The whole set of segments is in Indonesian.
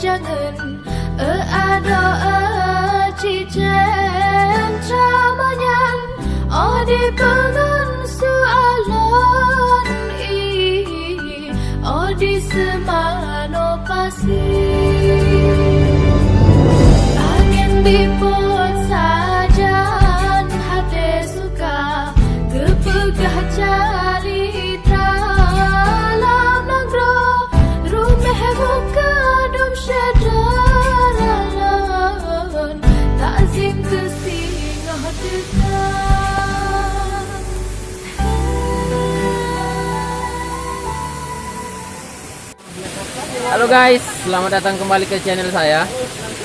Jangan ada cicen tramanyan di pengan soalan di semano pasir angin dipot sajan hati suka kepegah calitra lam nagro rumeh buka syadaran takzim kesingah dekat. Halo guys, selamat datang kembali ke channel saya.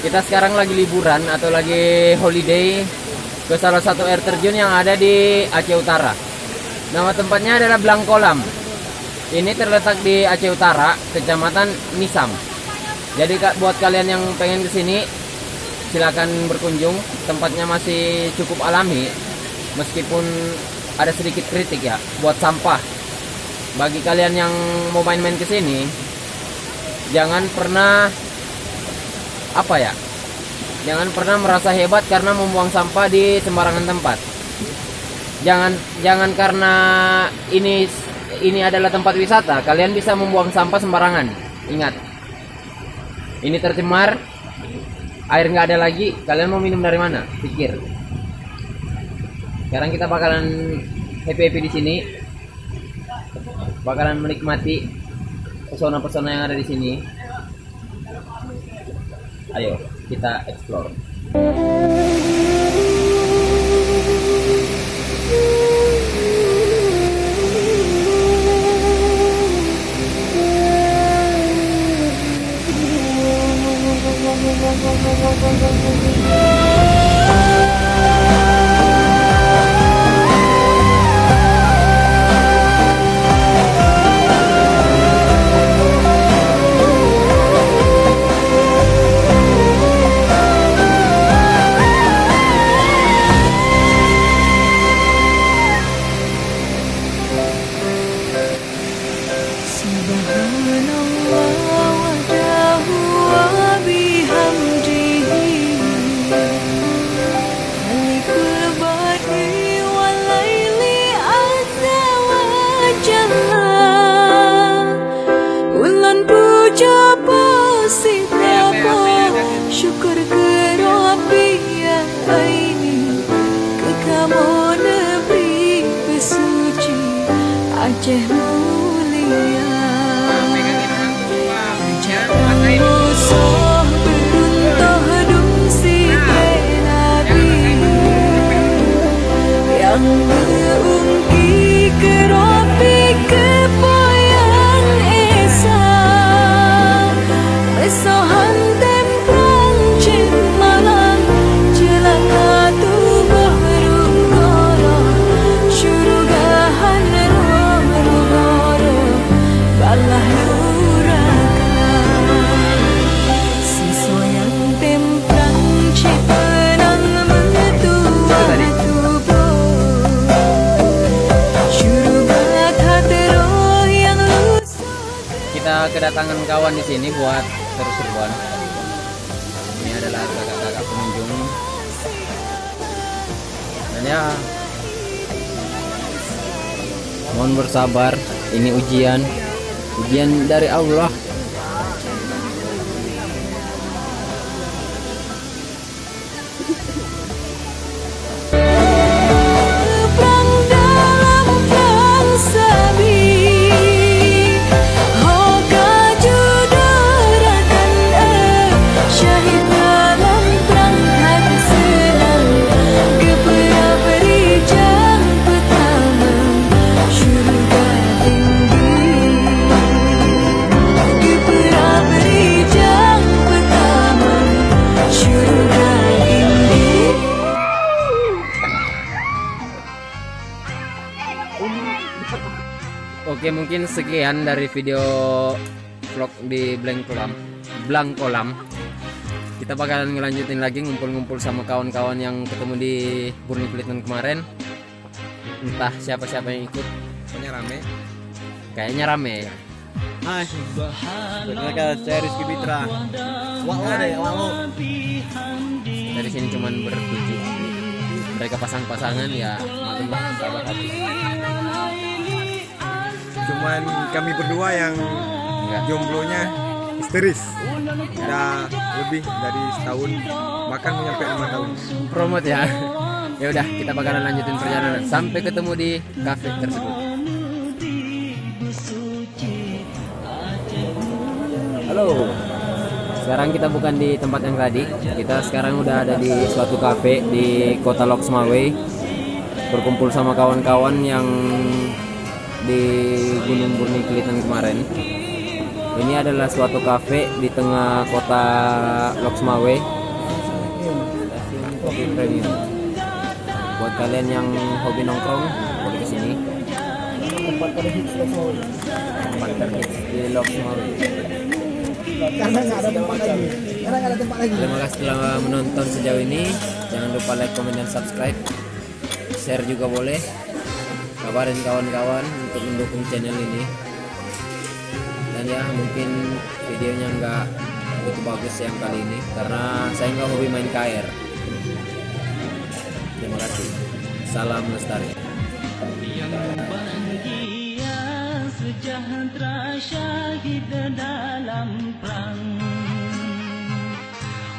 Kita sekarang lagi liburan atau lagi holiday ke salah satu air terjun yang ada di Aceh Utara. Nama tempatnya adalah Blangkolam. Ini terletak di Aceh Utara, Kecamatan Nisam. Jadi buat kalian yang pengen kesini, silakan berkunjung. Tempatnya masih cukup alami, meskipun ada sedikit kritik ya buat sampah. Bagi kalian yang mau main-main kesini, jangan pernah jangan pernah merasa hebat karena membuang sampah di sembarangan tempat. Jangan karena ini adalah tempat wisata, kalian bisa membuang sampah sembarangan. Ingat. Ini tercemar, air nggak ada lagi. Kalian mau minum dari mana? Pikir. Sekarang kita bakalan happy di sini, bakalan menikmati pesona-pesona yang ada di sini. Ayo kita explore. Aceh mulia, musuh beruntuh dungsi Nabi yang mengungki keropi kepoyang esa besohan temprang cin malang celaka tubuh rungkoro syurugahan balah nurakan siswa yang temprang cipenang metua tubuh syurugat hatero yang lusa. Kita kedatangan kawan di sini buat seru-seruan. Ini adalah kakak-kakak pengunjung. Dan ya, mohon bersabar, ini ujian dari Allah. Perang dalam perang sabi, hoka judurakan syahid dalam perang hati senang kepera beri jang pertama syurga Oke, mungkin sekian dari video vlog di Blank Kolam. Kita bakalan ngelanjutin lagi ngumpul-ngumpul sama kawan-kawan yang ketemu di Burni Peliton kemarin. Entah siapa-siapa yang ikut. Pokoknya rame. Kayaknya rame. Hai. Mereka saya Rizky Fitra. Wow deh, wow. Dari sini cuman bertujuh. Mereka pasang-pasangan ya, maklum lah, sahabat hati. Cuman kami berdua yang Enggak. jomblonya histeris. Udah lebih dari setahun, bahkan menyampai 5 tahun. Promote ya. Ya udah, kita bakalan lanjutin perjalanan sampai ketemu di kafe tersebut. Halo. Sekarang kita bukan di tempat yang tadi. Kita sekarang udah ada di suatu kafe di Kota Loksmawe. Berkumpul sama kawan-kawan yang di Gunung Burni Peliton kemarin. Ini adalah suatu kafe di tengah kota Loksmawe. Kopi premium. Buat kalian yang hobi nongkrong, boleh kesini. Tempat terhits di Loksmawe. Karena nggak ada tempat lagi. Terima kasih telah menonton sejauh ini. Jangan lupa like, komen, dan subscribe. Share juga boleh. Kabarin kawan-kawan untuk mendukung channel ini. Dan ya mungkin videonya nggak begitu bagus yang kali ini karena saya nggak hobi main KR. Terima kasih. Salam lestari. Sejahtera syahid dalam perang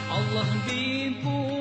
Allah dipuji.